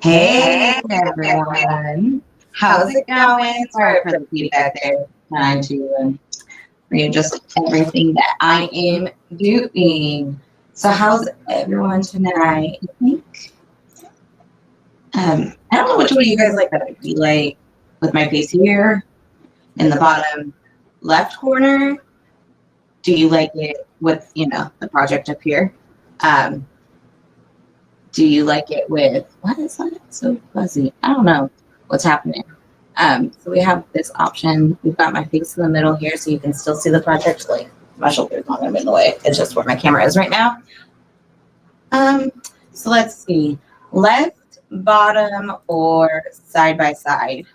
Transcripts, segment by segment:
Hey everyone, how's it going? Sorry for the feedback there. Trying to readjust everything that I am doing. So how's everyone tonight? I think I don't know which one you guys like better. Do you like with my face here in the bottom left corner? Do you like it with the project up here? Do you like it with, what is that? It's so fuzzy. I don't know what's happening. So we have this option. We've got my face in the middle here so you can still see the project. Like my shoulder's not gonna be in the way. It's just where my camera is right now. So let's see. Left, bottom, or side by side.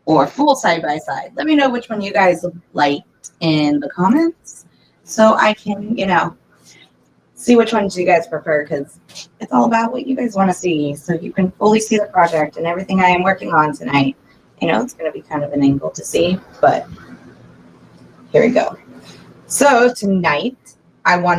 Or full side by side. Let me know which one you guys liked in the comments so I can, see which ones you guys prefer, because it's all about what you guys want to see, so you can fully see the project and everything I am working on tonight. It's going to be kind of an angle to see, but here we go. So tonight I fell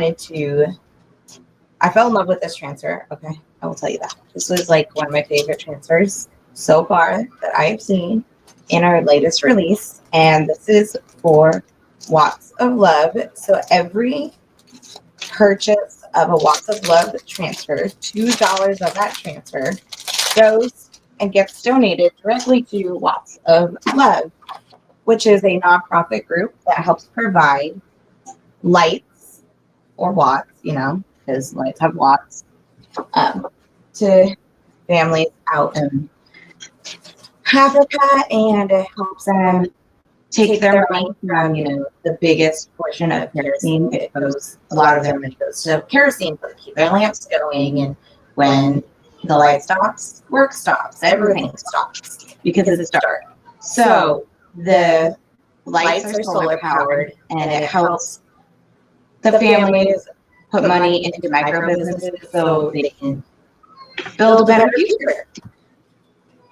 in love with this transfer. Okay, I will tell you that. This was like one of my favorite transfers so far that I have seen in our latest release, and this is for Watts of Love. So every purchase of a Watts of Love transfer, $2 of that transfer goes and gets donated directly to Watts of Love, which is a nonprofit group that helps provide lights or watts, because lights have watts, to families out in Africa, and it helps them take their money from, the biggest portion of kerosene. A lot of their money goes to kerosene to keep their lamps going. And when the light stops, work stops, everything stops because it's dark. So the lights are solar powered, and it helps the families put money into micro businesses so they can build a better future.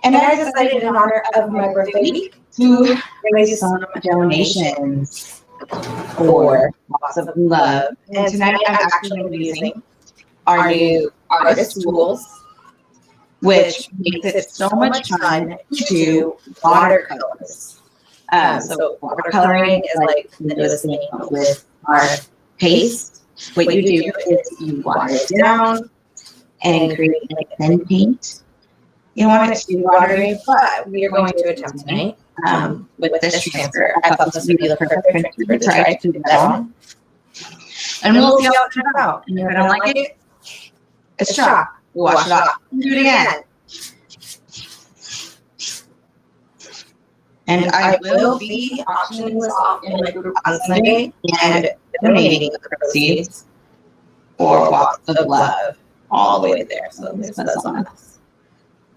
And I decided in honor of my birthday week to raise some donations for Watts of Love. And tonight I'm actually going to be using our new artist tools, which makes it so much fun to do watercolors. So watercoloring is like the newest thing with our paste. What you do is you water it down and create like a thin paint. You want it to be watery, but we are going to attempt tonight with this transfer. I thought this would be the perfect transfer to try to do that on. And we'll see how it turns out. And if I don't like it, it's chalk. We'll wash it off and do it again. And I will be auctioning this off in my group on Sunday and donating the proceeds for Watts of Love all the way there. So there's buzz on us.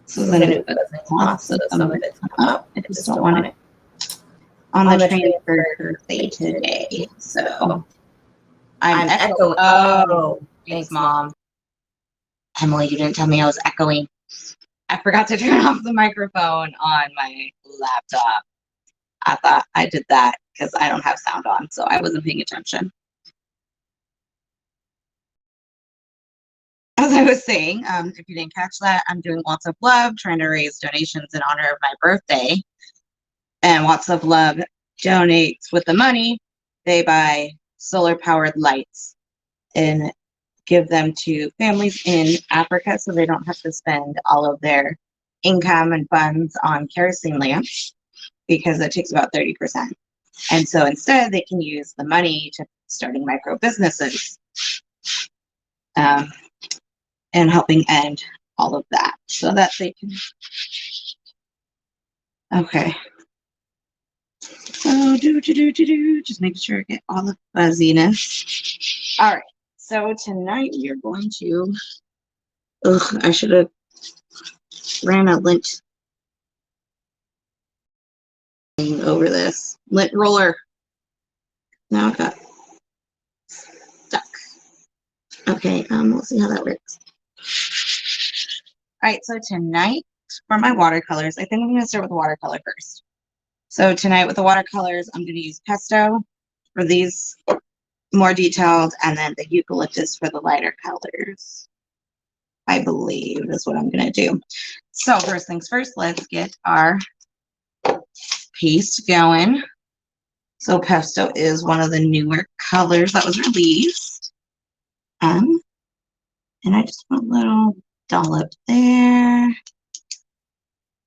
So then it doesn't want, so some of it's up. I just don't want it on the train for birthday today. So I'm echoing. Oh, thanks, Mom. Emily, you didn't tell me I was echoing. I forgot to turn off the microphone on my laptop. I thought I did that because I don't have sound on, so I wasn't paying attention. As I was saying, if you didn't catch that, I'm doing Watts of Love, trying to raise donations in honor of my birthday. And Watts of Love donates with the money. They buy solar-powered lights and give them to families in Africa so they don't have to spend all of their income and funds on kerosene lamps because it takes about 30%. And so instead, they can use the money to starting micro businesses. And helping end all of that so that they can. Okay. So just make sure I get all the fuzziness. All right. So tonight we are going to. I should have ran a lint over this lint roller. Now it got stuck. Okay. We'll see how that works. All right, so tonight for my watercolors, I think I'm going to start with the watercolor first. So tonight with the watercolors, I'm going to use pesto for these more detailed, and then the eucalyptus for the lighter colors. I believe is what I'm going to do. So first things first, let's get our paste going. So pesto is one of the newer colors that was released. And I just want a little dollop there.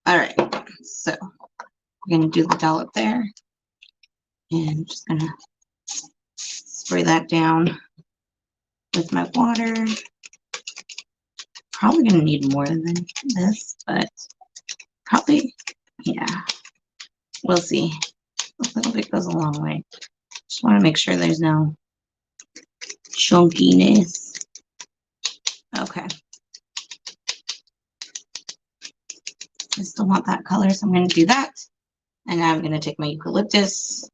All right, so we're going to do the dollop there. And I'm just going to spray that down with my water. Probably going to need more than this, but probably, yeah, we'll see. A little bit goes a long way. Just want to make sure there's no chunkiness. Okay. I still want that color, so I'm going to do that. And now I'm going to take my eucalyptus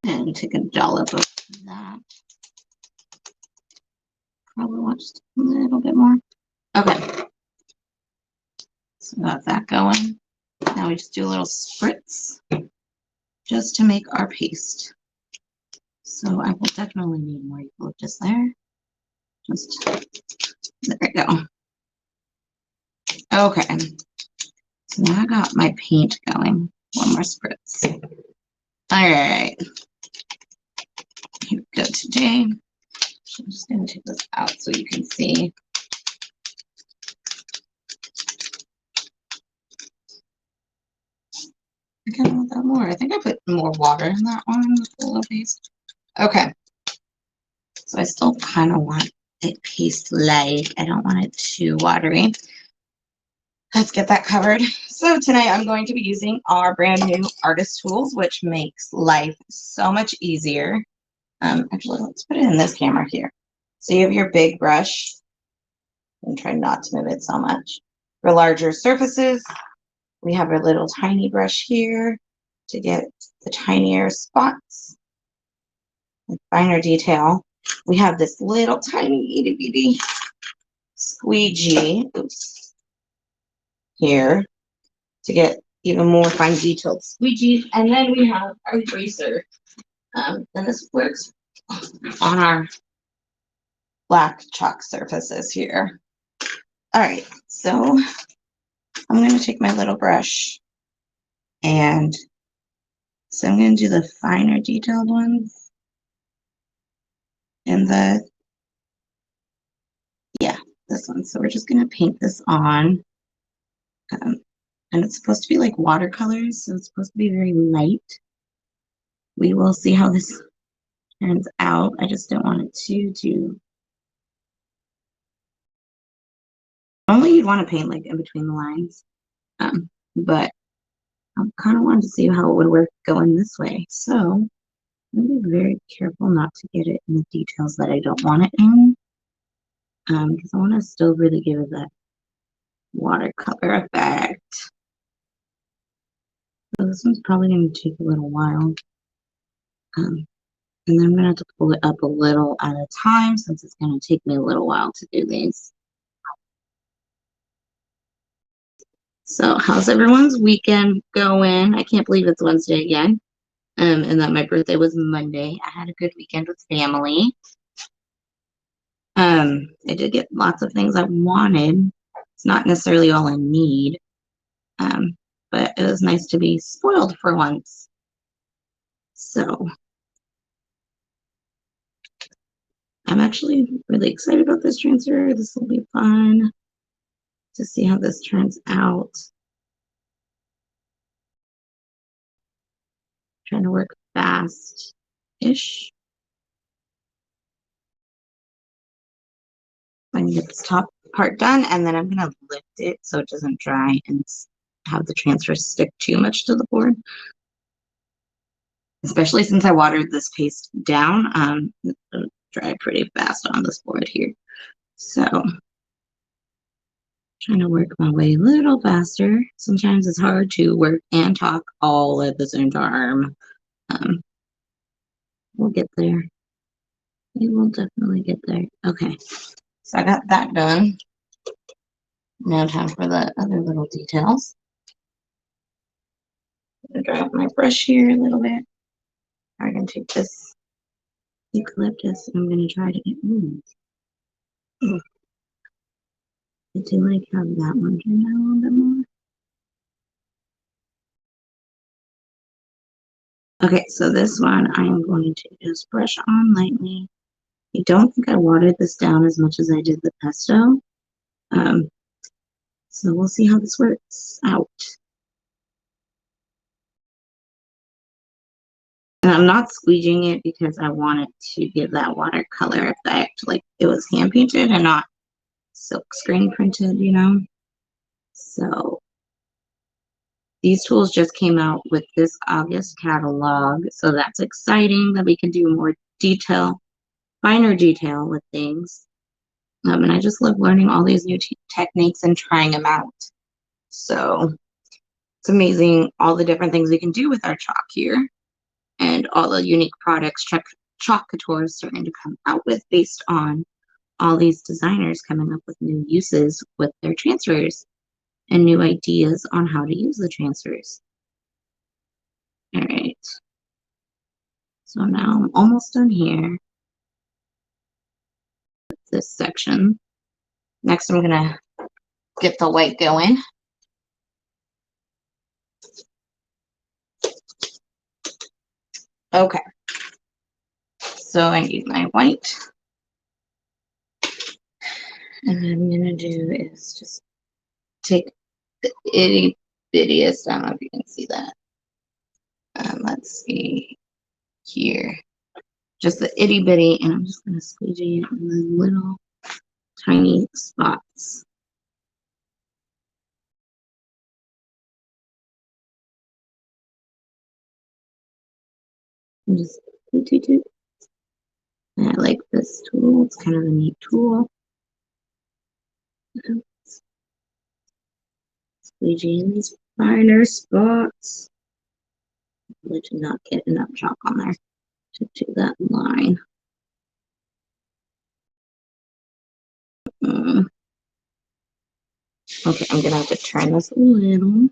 and take a dollop of that. Probably want just a little bit more. Okay. So got that going. Now we just do a little spritz just to make our paste. So I will definitely need more eucalyptus there. Just, there we go. Okay. So now I got my paint going. One more spritz. All right. Here we go today. I'm just going to take this out so you can see. I kind of want that more. I think I put more water in that one with a little paste. Okay. So I still kind of want it paste-like. I don't want it too watery. Let's get that covered. So tonight I'm going to be using our brand new artist tools, which makes life so much easier. Actually, let's put it in this camera here. So you have your big brush, and try not to move it so much. For larger surfaces, we have our little tiny brush here to get the tinier spots and finer detail. We have this little tiny itty bitty squeegee, oops, here to get even more fine detailed squeegee. And then we have our eraser. And this works on our black chalk surfaces here. All right, so I'm going to take my little brush, and so I'm going to do the finer detailed ones in the, yeah, this one. So we're just going to paint this on. And it's supposed to be like watercolors, so it's supposed to be very light. We will see how this turns out. I just don't want it too. Normally you'd want to paint like in between the lines, but I kind of wanted to see how it would work going this way. So I'm going to be very careful not to get it in the details that I don't want it in, because I want to still really give it that watercolor effect. So this one's probably going to take a little while. And then I'm going to have to pull it up a little at a time since it's going to take me a little while to do these. So how's everyone's weekend going? I can't believe it's Wednesday again. And that my birthday was Monday. I had a good weekend with family. I did get lots of things I wanted. It's not necessarily all I need. But it was nice to be spoiled for once. So I'm actually really excited about this transfer. This will be fun to see how this turns out. Trying to work fast-ish. I can get this top part done, and then I'm going to lift it so it doesn't dry and have the transfer stick too much to the board. Especially since I watered this paste down, it'll dry pretty fast on this board here. So trying to work my way a little faster. Sometimes it's hard to work and talk all at the same time. We'll get there. We will definitely get there. Okay, so I got that done. Now time for the other little details. I'm gonna dry up my brush here a little bit. I'm gonna take this eucalyptus and I'm gonna try to get moved. I do like how that one turned out a little bit more. Okay, so this one I'm going to just brush on lightly. I don't think I watered this down as much as I did the pesto. So we'll see how this works out. And I'm not squeegeeing it because I want it to give that watercolor effect, like it was hand painted and not silk screen printed, you know? So these tools just came out with this August catalog, so that's exciting that we can do more detail, finer detail with things. And I just love learning all these new techniques and trying them out. So it's amazing all the different things we can do with our chalk here and all the unique products Chalk Couture is starting to come out with based on all these designers coming up with new uses with their transfers and new ideas on how to use the transfers. All right. So now I'm almost done here with this section. Next, I'm gonna get the white going. Okay. So I need my white. And what I'm gonna do is just take the itty bittiest, I don't know if you can see that. Let's see here. Just the itty bitty, and I'm just gonna squeegee it in the little tiny spots. And just toot. And I like this tool, it's kind of a neat tool. Squeegee in these finer spots. I did not get enough chalk on there to do that line. Okay, I'm gonna have to turn this a little.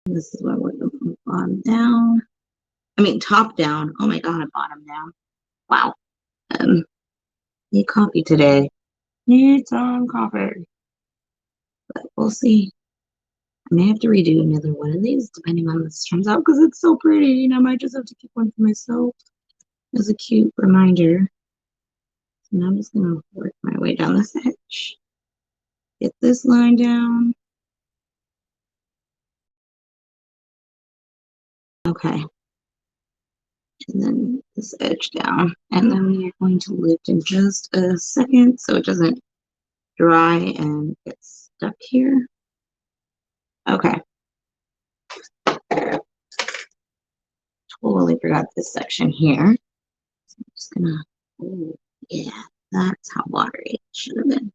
This is where we're going to bottom down. I mean, top down. Oh my god, bottom down. Wow. Need coffee today. Need some coffee. But we'll see. I may have to redo another one of these depending on how this turns out because it's so pretty and I might just have to keep one for myself as a cute reminder. So now I'm just going to work my way down this edge. Get this line down. Okay. And then this edge down. And then we are going to lift in just a second so it doesn't dry and get stuck here. Okay. Totally forgot this section here. So I'm just gonna, oh yeah, that's how watery it should have been.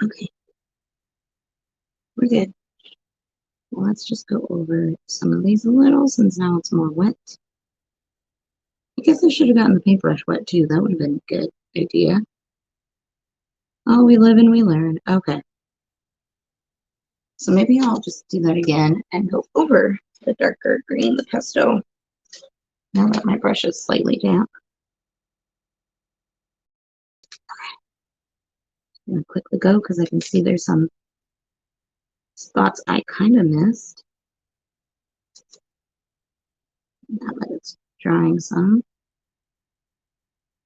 Okay. We're good. Well, let's just go over some of these a little since now it's more wet. I guess I should have gotten the paintbrush wet too. That would have been a good idea. Oh, we live and we learn. Okay. So maybe I'll just do that again and go over the darker green, the pesto. Now that my brush is slightly damp. Okay. I'm gonna quickly go because I can see there's some spots I kind of missed. Now that it's drying some.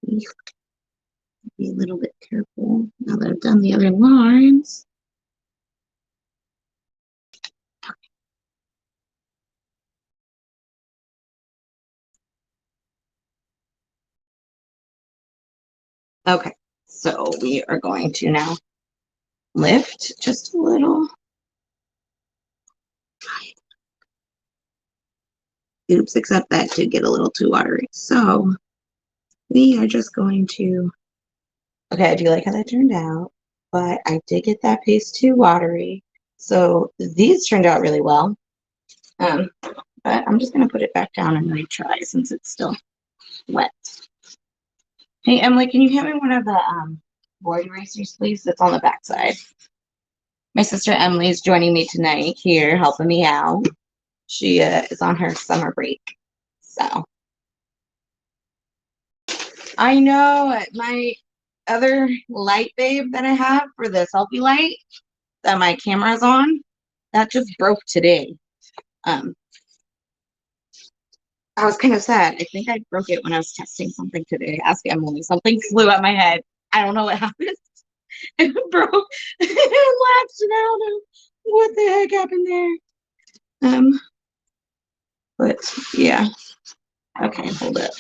Be a little bit careful now that I've done the other lines. Okay, so we are going to now lift just a little. Oops, except that did get a little too watery. So we are just going to, okay, I do like how that turned out, but I did get that paste too watery. So these turned out really well. But I'm just gonna put it back down and retry since it's still wet. Hey, Emily, can you hand me one of the board erasers, please? That's on the back side. My sister Emily is joining me tonight here, helping me out. She is on her summer break, so. I know my other light babe that I have for the selfie light that my camera's on, that just broke today. Um, I was kind of sad. I think I broke it when I was testing something today. Ask Emily. Something flew at my head. I don't know what happened. It broke and latched, and I don't know what the heck happened there. But yeah. Okay, hold it.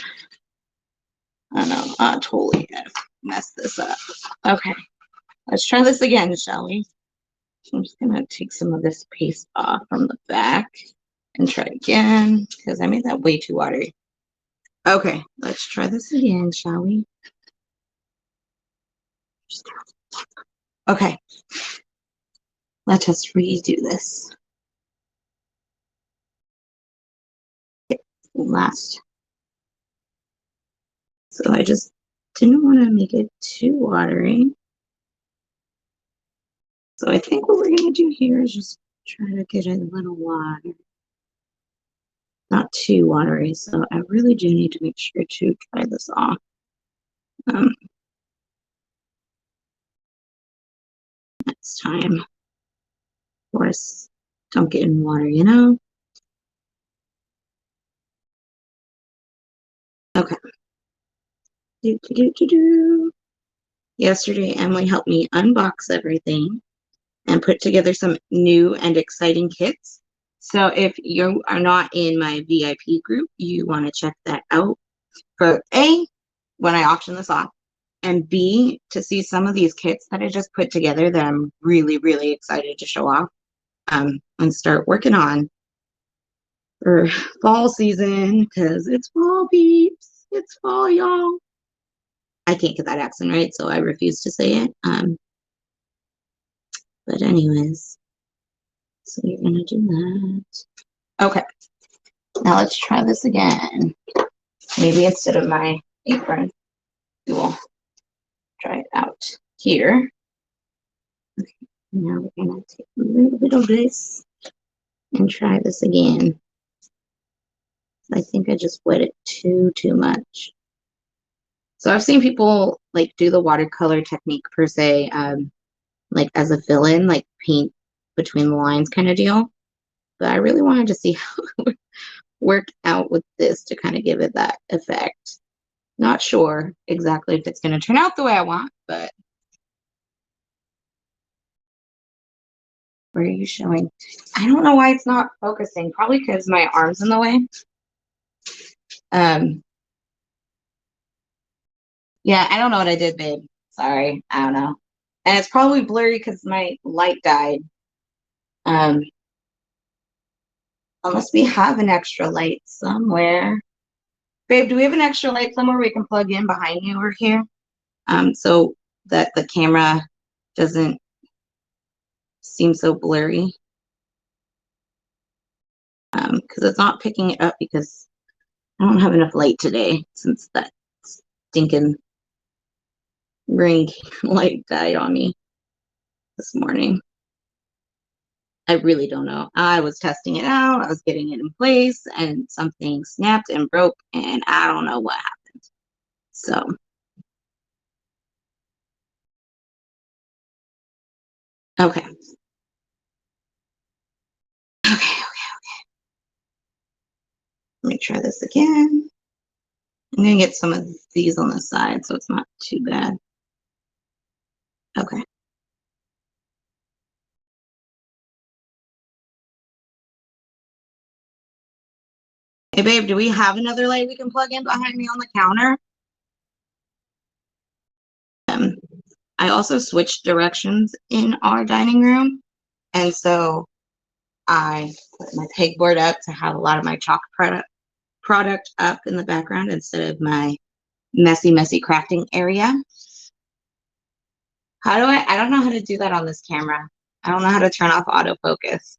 I know. I totally messed this up. Okay, let's try this again, shall we? I'm just gonna take some of this paste off from the back and try again because I made that way too watery. Okay, let's try this again, shall we? Okay, let us redo this. Last. So I just didn't want to make it too watery. So I think what we're going to do here is just try to get a little water. Not too watery, so I really do need to make sure to try this off. Next time. Of course, don't get in water, you know? Okay. Yesterday, Emily helped me unbox everything and put together some new and exciting kits. So if you are not in my VIP group, you want to check that out for A, when I auction this off, and B, to see some of these kits that I just put together that I'm really, really excited to show off and start working on for fall season, because it's fall, peeps. It's fall, y'all. I can't get that accent right, so I refuse to say it. But anyways, so you're gonna do that. Okay, now let's try this again. Maybe instead of my apron, we will try it out here. Okay, now we're gonna take a little bit of this and try this again. I think I just wet it too much. So I've seen people like do the watercolor technique per se, like as a fill-in, like paint between the lines kind of deal. But I really wanted to see how it would work out with this to kind of give it that effect. Not sure exactly if it's going to turn out the way I want, but where are you showing? I don't know why it's not focusing. Probably because my arm's in the way. Yeah, I don't know what I did, babe. Sorry, I don't know. And it's probably blurry because my light died. Unless we have an extra light somewhere. Babe, do we have an extra light somewhere we can plug in behind you or here? So that the camera doesn't seem so blurry. Because it's not picking it up because I don't have enough light today since that stinking ring light died on me this morning. I really don't know. I was testing it out. I was getting it in place and something snapped and broke and I don't know what happened. So okay. Okay. Let me try this again. I'm going to get some of these on the side so it's not too bad. Okay. Hey, babe, do we have another light we can plug in behind me on the counter? I also switched directions in our dining room. And so I put my pegboard up to have a lot of my chalk product up in the background instead of my messy crafting area. How do I don't know how to do that on this camera. I don't know how to turn off autofocus.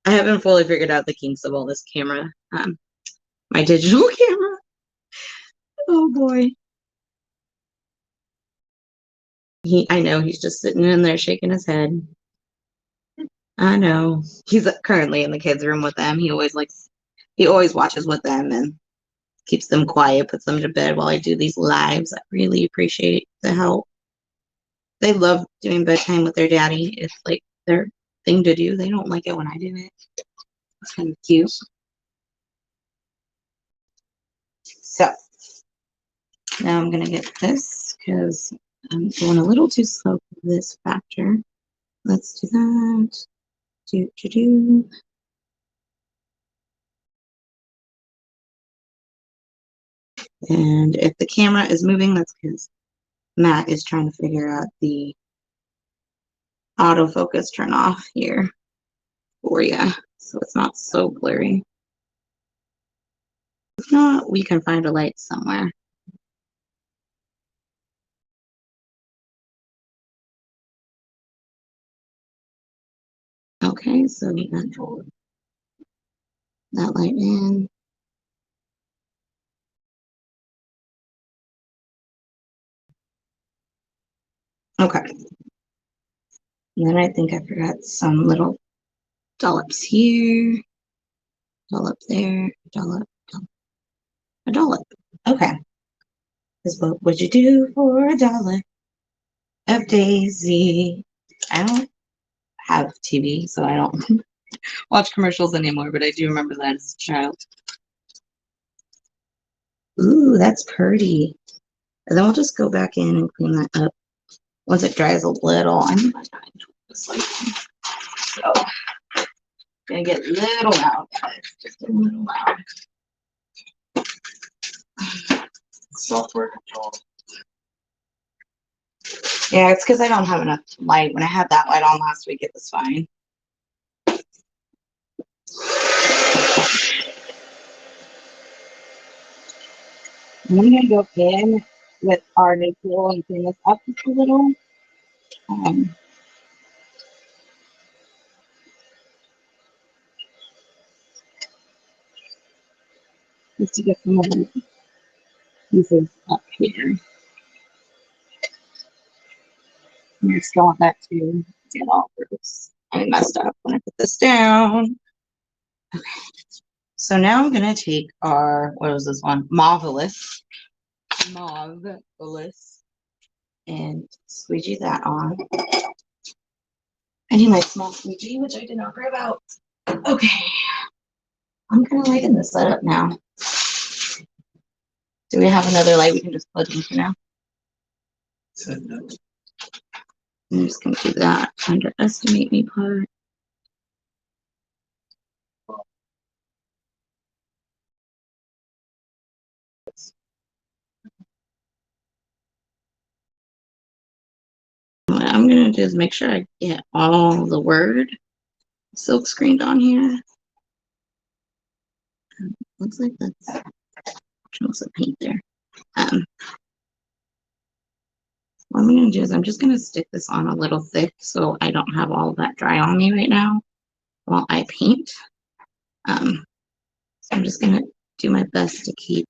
I haven't fully figured out the kinks of all this camera, my digital camera. Oh boy. I know he's just sitting in there shaking his head. I know. He's currently in the kids' room with them. He always watches with them, and keeps them quiet, puts them to bed while I do these lives. I really appreciate the help. They love doing bedtime with their daddy. It's like their thing to do. They don't like it when I do it. It's kind of cute. So now I'm gonna get this because I'm going a little too slow for this factor. Let's do that. Do. And if the camera is moving, that's because Matt is trying to figure out the autofocus turn off here for you, so it's not so blurry. If not, we can find a light somewhere. Okay, so we got that light in. Okay. And then I think I forgot some little dollops here, dollop there, dollop, dollop, a dollop. Okay. Because what would you do for a dollop of Daisy? I don't have TV, so I don't watch commercials anymore, but I do remember that as a child. Ooh, that's pretty. And then we'll just go back in and clean that up once it dries a little. I'm not trying to this like so. Gonna get a little loud, guys. Just a little loud. Software control. Yeah, it's because I don't have enough light. When I had that light on last week, it was fine. I'm gonna go in with our new tool and clean this up just a little. Just to get some of the pieces up here. I just don't want that to get all loose. I messed up when I put this down. Okay. So now I'm gonna take our, what was this one? Marvelous, and squeegee that on. I need my small squeegee, which I did not grab out. Okay, I'm kind of liking this setup now. Do we have another light we can just plug in for now? I'm just gonna do that underestimate me part. What I'm gonna do is make sure I get all the word silk screened on here. Looks like that's some paint there. What I'm gonna do is I'm just gonna stick this on a little thick so I don't have all of that dry on me right now while I paint. So I'm just gonna do my best to keep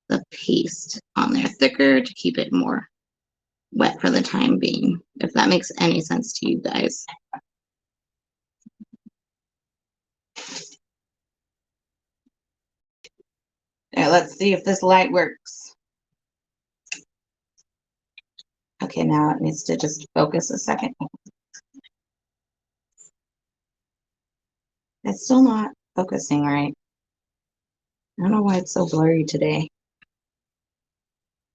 the paste on there thicker to keep it more wet for the time being, if that makes any sense to you guys. Yeah, let's see if this light works. Okay, now it needs to just focus a second. It's still not focusing right. I don't know why it's so blurry today.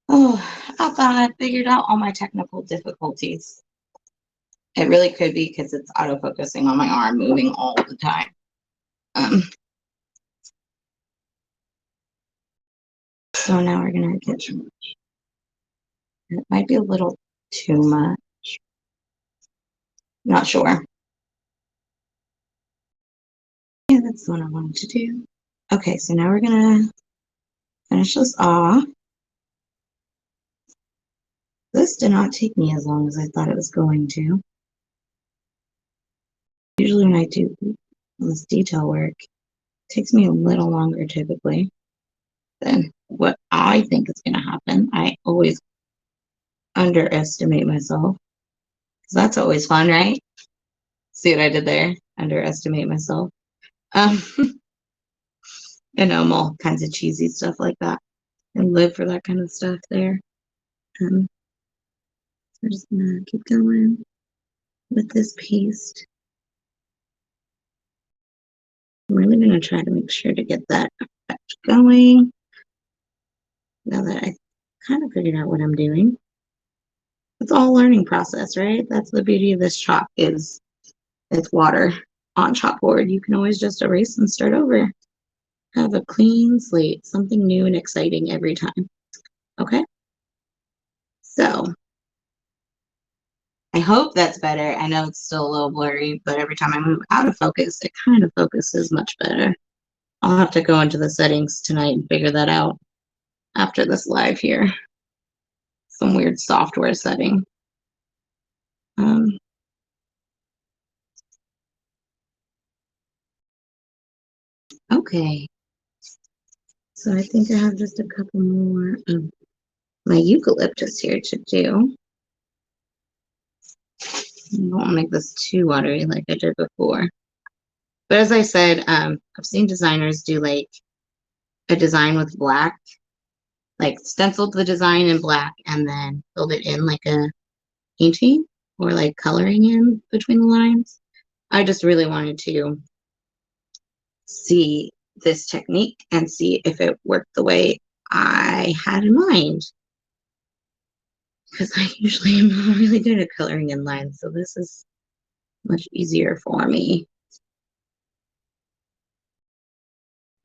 Oh, I thought I figured out all my technical difficulties. It really could be because it's auto-focusing on my arm moving all the time. So now we're gonna get, it might be a little too much. Not sure. Yeah, that's what I wanted to do. Okay, so now we're gonna finish this off. This did not take me as long as I thought it was going to. Usually when I do this detail work, it takes me a little longer typically than what I think is gonna happen. I always underestimate myself. Because that's always fun, right? See what I did there? Underestimate myself. I know all kinds of cheesy stuff like that and live for that kind of stuff there. So we're just gonna keep going with this paste. I'm really gonna try to make sure to get that effect going now that I kind of figured out what I'm doing. It's all a learning process, right? That's the beauty of this chalk is it's water on chalkboard. You can always just erase and start over. Have a clean slate, something new and exciting every time. Okay? So I hope that's better. I know it's still a little blurry, but every time I move out of focus, it kind of focuses much better. I'll have to go into the settings tonight and figure that out after this live here. Some weird software setting. Okay. So I think I have just a couple more of my eucalyptus here to do. I don't want to make this too watery like I did before. But as I said, I've seen designers do like a design with black, like stenciled the design in black and then filled it in like a painting or like coloring in between the lines. I just really wanted to see this technique and see if it worked the way I had in mind. Because I usually am not really good at coloring in lines, so this is much easier for me.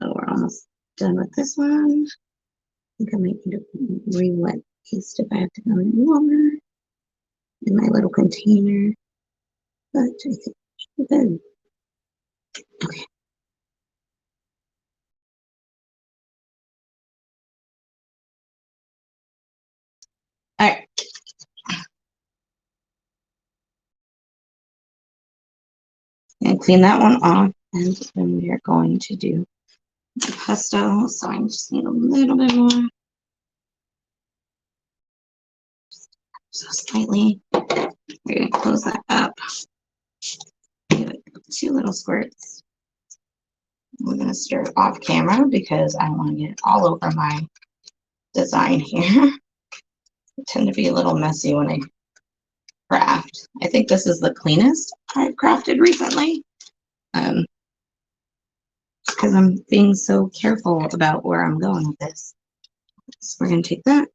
So we're almost done with this one. I think I might need to re-wet paste if I have to go any longer in my little container. But I think it should be good. Okay. All right. And clean that one off. And then we are going to do the pesto. So I just need a little bit more. So slightly. We're going to close that up. Give it 2 little squirts. We're going to stir it off camera because I don't want to get it all over my design here. I tend to be a little messy when I craft. I think this is the cleanest I've crafted recently. Because I'm being so careful about where I'm going with this. So we're going to take that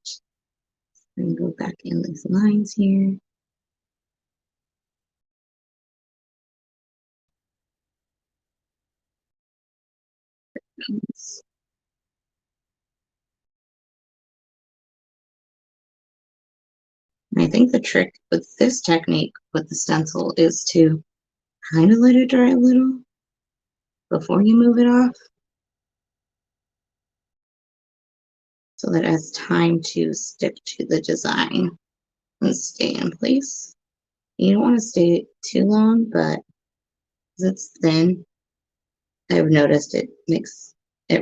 and go back in these lines here. And I think the trick with this technique with the stencil is to kind of let it dry a little before you move it off, so that it has time to stick to the design and stay in place. You don't want to stay too long, but because it's thin, I've noticed it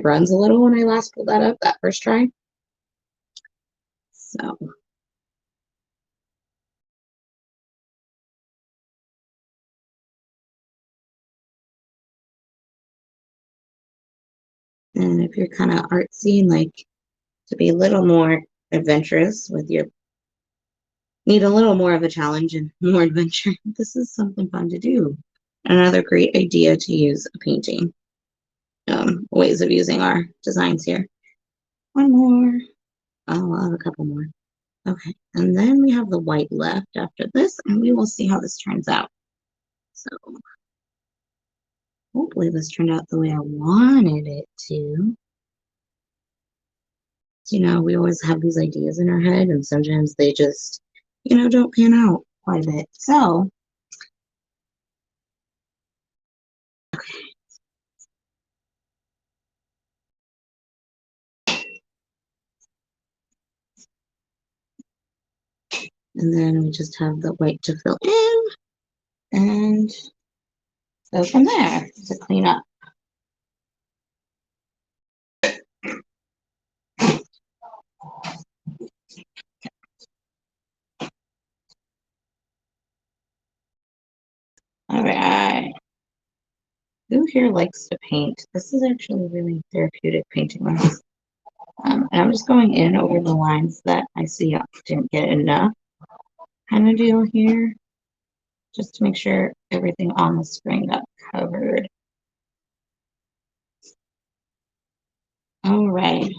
runs a little when I last pulled that up that first try. So and if you're kind of artsy and like to be a little more adventurous with your need a little more of a challenge and more adventure, this is something fun to do. Another great idea to use a painting. Ways of using our designs here. One more. Oh, I'll have a couple more. Okay, and then we have the white left after this, and we will see how this turns out. So hopefully this turned out the way I wanted it to. You know, we always have these ideas in our head, and sometimes they just, don't pan out quite a bit. So, okay. And then we just have the white to fill in, and go from there to clean up. All right. Who here likes to paint? This is actually really therapeutic painting wise. And I'm just going in over the lines that I see I didn't get enough kind of deal here, just to make sure everything on the screen got covered. All right,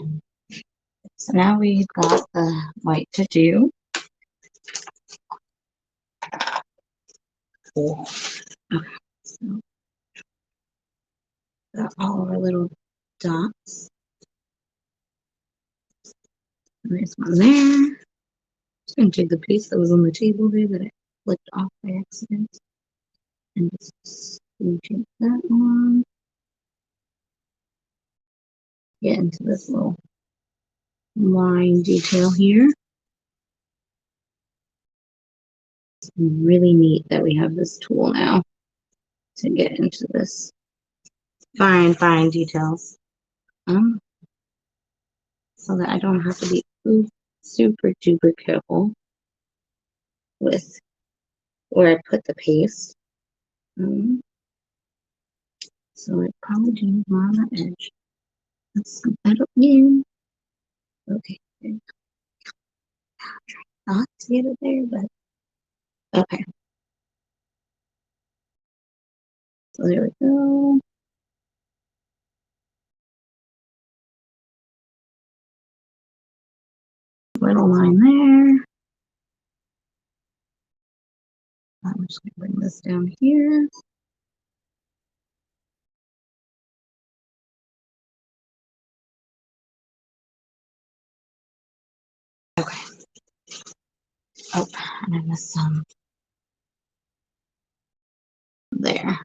so now we've got the white to do. Cool. Okay, so got all of our little dots. And there's one there. Just gonna take the piece that was on the table there that I flipped off by accident and just take that one. Get into this little line detail here. It's really neat that we have this tool now to get into this fine details. So that I don't have to be super duper careful with where I put the paste. So I probably do need more on the edge. Let's scoop that up in. Okay. Not to get it there, but okay. So there we go. Little line there. I'm just going to bring this down here. Okay. Oh, and I missed some. There.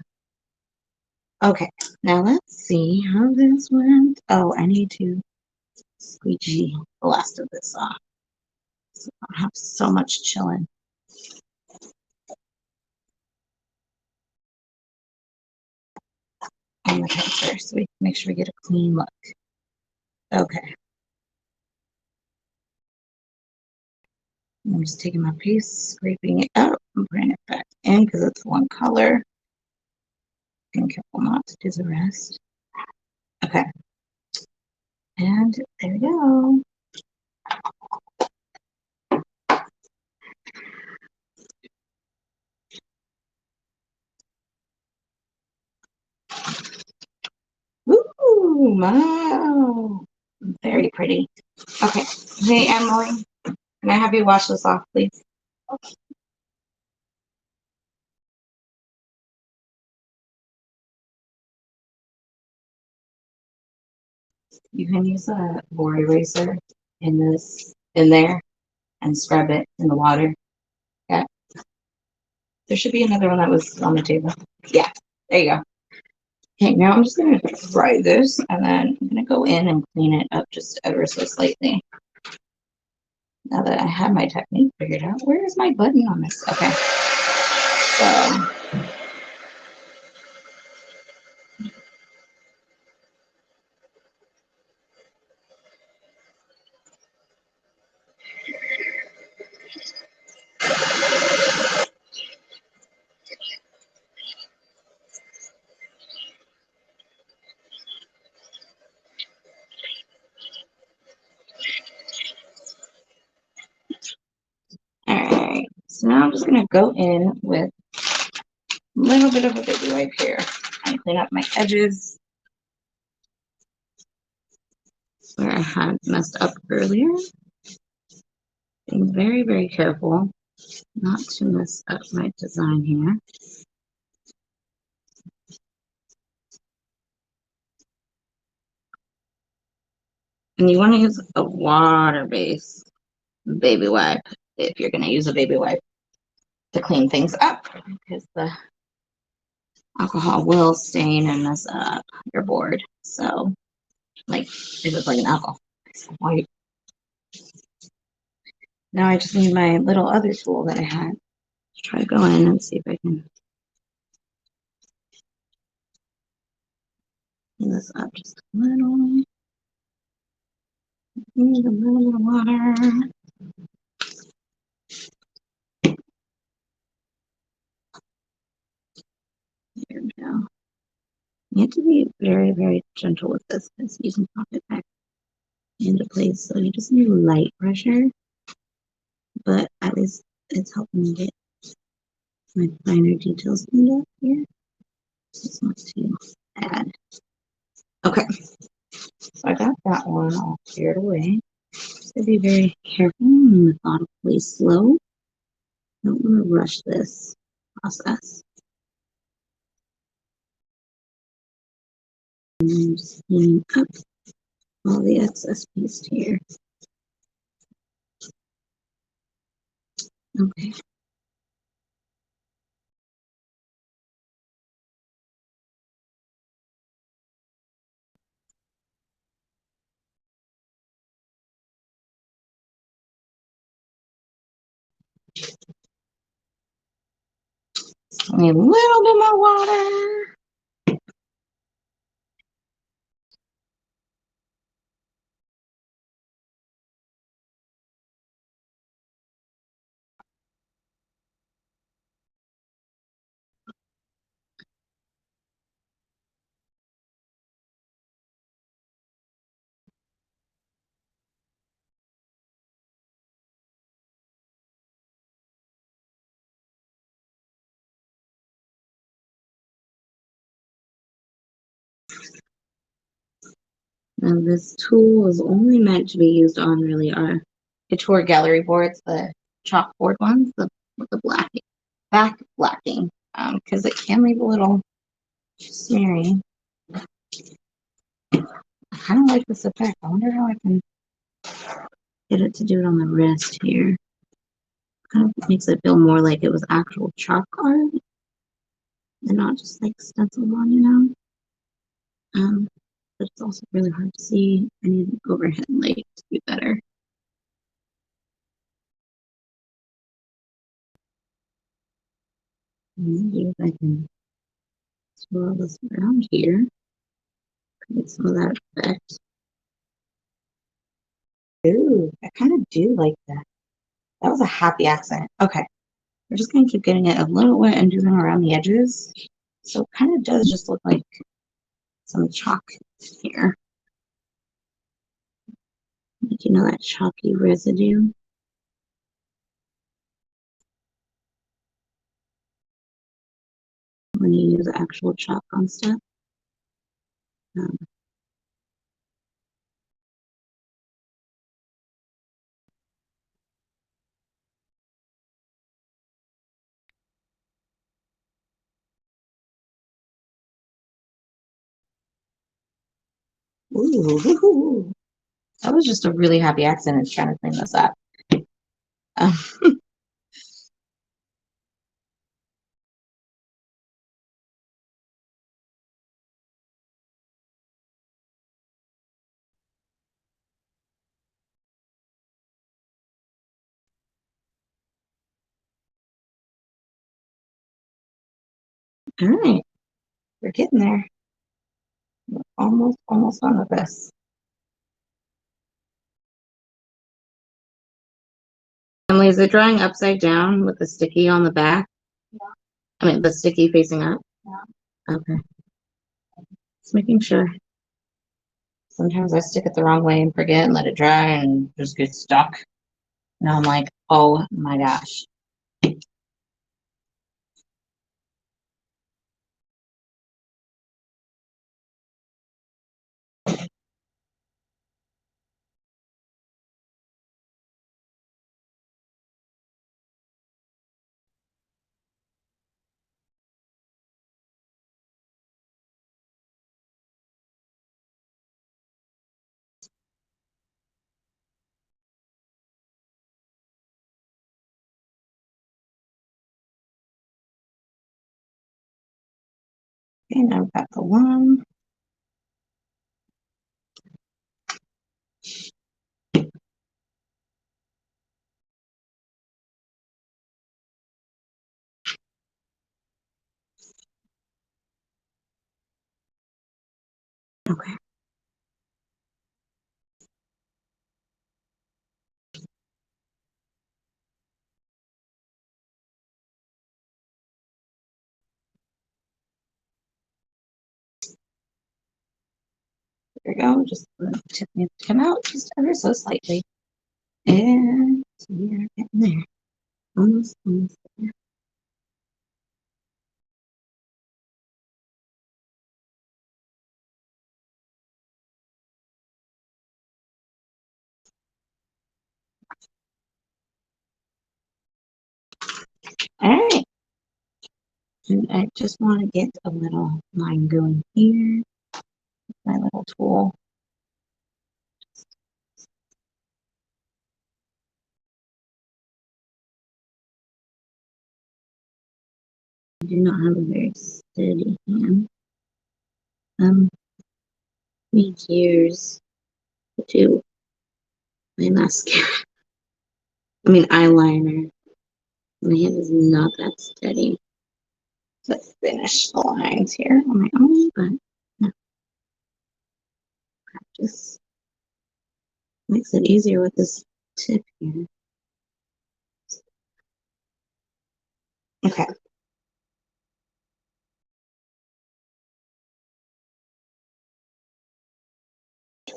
Okay, now let's see how this went. Oh, I need to squeegee the last of this off. So I don't have so much chilling. On the counter so we can make sure we get a clean look. Okay. I'm just taking my piece, scraping it out, and putting it back in because it's one color. Being careful not to do the rest. Okay. And there we go. Woo! Wow. Very pretty. Okay. Hey, Emily, can I have you wash this off, please? Okay. You can use a board eraser in there and scrub it in the water. Yeah. There should be another one that was on the table. Yeah, there you go. Okay, now I'm just gonna dry this and then I'm gonna go in and clean it up just ever so slightly. Now that I have my technique figured out, where is my button on this? Okay, so all right. So now I'm just gonna go in with a little bit of a baby wipe here and clean up my edges where I had messed up earlier. Being very careful not to mess up my design here. And you want to use a water-based baby wipe if you're going to use a baby wipe to clean things up because the alcohol will stain and mess up your board. So, like, it was like an alcohol wipe. Now I just need my little other tool that I had to try to go in and see if I can clean this up just a little. Need a little bit of water. There we go. You have to be very, very gentle with this because you can pop it back into place. So you just need light pressure, but at least it's helping me get my finer details cleaned up here. Just want to add. Okay, so I got that one all cleared away. Just to be very careful and methodically slow. Don't want to rush this process. And then just cleaning up all the excess paste here. Okay. I need a little bit more water. Now this tool is only meant to be used on really our couture gallery boards, the chalkboard ones, with the back blacking, because it can leave a little smeary. I kind of like this effect. I wonder how I can get it to do it on the wrist here. Kind of makes it feel more like it was actual chalk art and not just like stenciled on, you know? But it's also really hard to see. I need an overhead light to do better. Maybe if I can swirl this around here, get some of that effect. Ooh, I kind of do like that. That was a happy accent. Okay, we're just gonna keep getting it a little wet and doing around the edges. So it kind of does just look like some chalk here. Like, you know, that chalky residue. When you use actual chalk on stuff. Um, ooh, that was just a really happy accident trying to clean this up. Um, all right, we're getting there. We're almost done with this. Emily, is it drawing upside down with the sticky on the back? Yeah. I mean, the sticky facing up? Yeah. Okay. Just making sure. Sometimes I stick it the wrong way and forget and let it dry and just get stuck. Now I'm like, oh my gosh. Okay, now I've got the one. Okay. There we go. Just let the tip needs to come out just ever so slightly. And we're getting there. Almost there. All right. And I just want to get a little line going here. My little tool. I do not have a very steady hand. Needs years to do my mascara. I mean eyeliner. My hand is not that steady to finish the lines here on my own, but no, practice makes it easier with this tip here. Okay.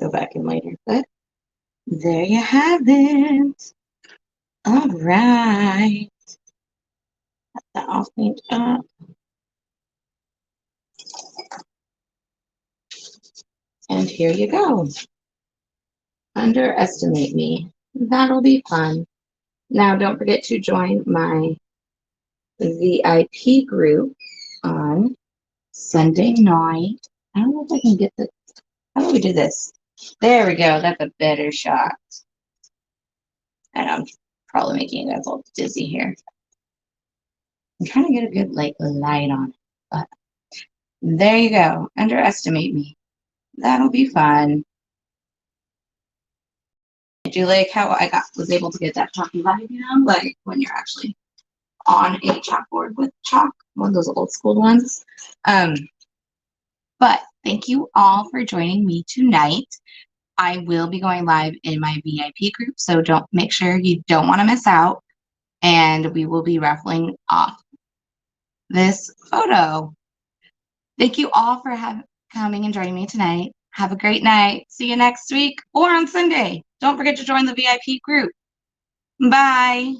Go back in later, but there you have it. All right. Got that all cleaned up. And here you go. Underestimate me. That'll be fun. Now, don't forget to join my VIP group on Sunday night. I don't know if I can get the. How do we do this? There we go. That's a better shot. And I'm probably making you guys all dizzy here. I'm trying to get a good light on it, but there you go. Underestimate me. That'll be fun. I do like how I was able to get that chalky vibe, you know, like when you're actually on a chalkboard with chalk, one of those old school ones. But thank you all for joining me tonight. I will be going live in my VIP group, so make sure you don't want to miss out. And we will be raffling off this photo. Thank you all for coming and joining me tonight. Have a great night. See you next week or on Sunday. Don't forget to join the VIP group. Bye.